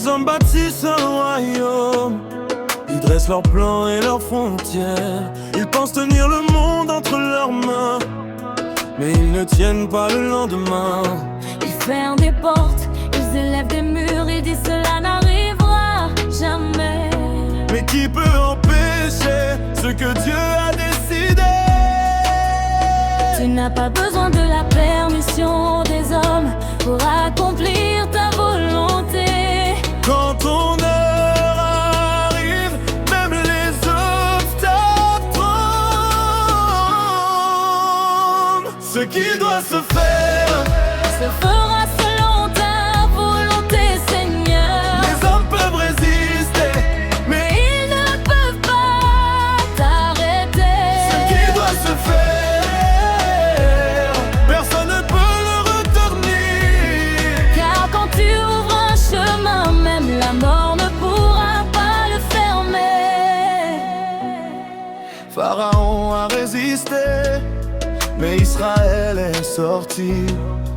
Les hommes bâtissent un royaume, ils dressent leurs plans et leurs frontières. Ils pensent tenir le monde entre leurs mains, mais ils ne tiennent pas le lendemain. Ils ferment des portes, ils élèvent des murs et disent cela n'arrivera jamais. Mais qui peut empêcher ce que Dieu a décidé? Tu n'as pas besoin de la permission des hommes pour accomplir ta volonté. Quand ton heure arrive, même les obstacles tremblent. Ce qui doit se faire se fera selon ta volonté, Seigneur. Les hommes peuvent résister, Mais ils ne peuvent pas t'arrêter. ce qui doit se faire, personne ne peut le retenir. Car quand tu ouvres un chemin, même la mort ne pourra pas le fermer. Pharaon a résisté, mais Israël est sorti.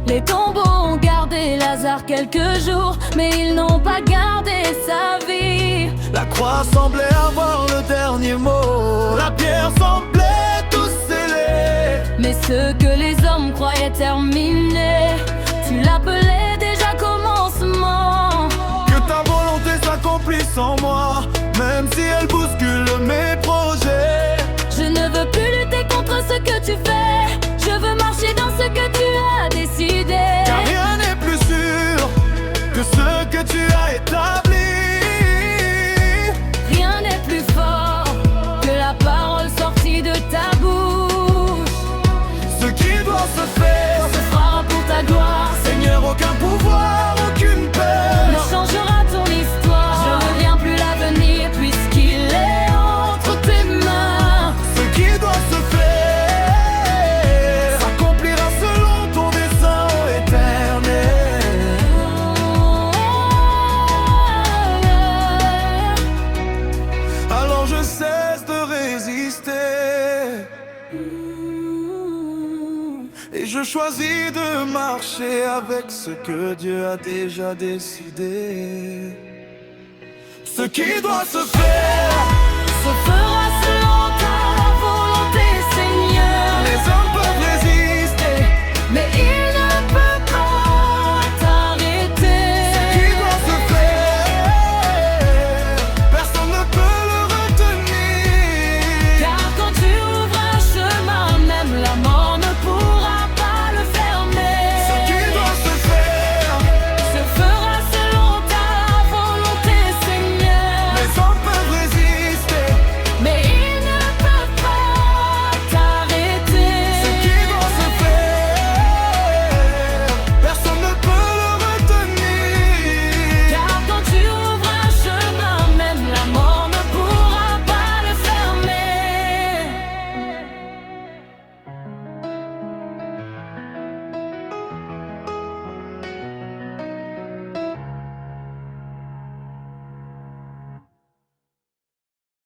Les tombeaux ont gardé Lazare quelques jours, mais ils n'ont pas gardé sa vie. La croix semblait avoir le dernier mot, la pierre semblait tout sceller. Mais ce que les hommes croyaient terminé, tu l'appelais déjà commencement. Que ta volonté s'accomplisse en moi, même si elle bouscule mes projets. Je ne veux plus lutter contre ce que tu fais, je veux marcher dans ce que tu as décidé. Car rien n'est plus sûr que ce que tu as établi. Rien n'est plus fort que la parole sortie de ta bouche. Ce qui doit se faire Se fera pour ta gloire, Seigneur, aucun pouvoir, aucune ne peine changera ton histoire. Je reviens plus l'avenir puisqu'il est entre tes mains. Ce qui doit se faire s'accomplira selon ton dessein éternel. Alors je cesse de résister et je choisis de marcher avec ce que Dieu a déjà décidé. Ce qui doit se faire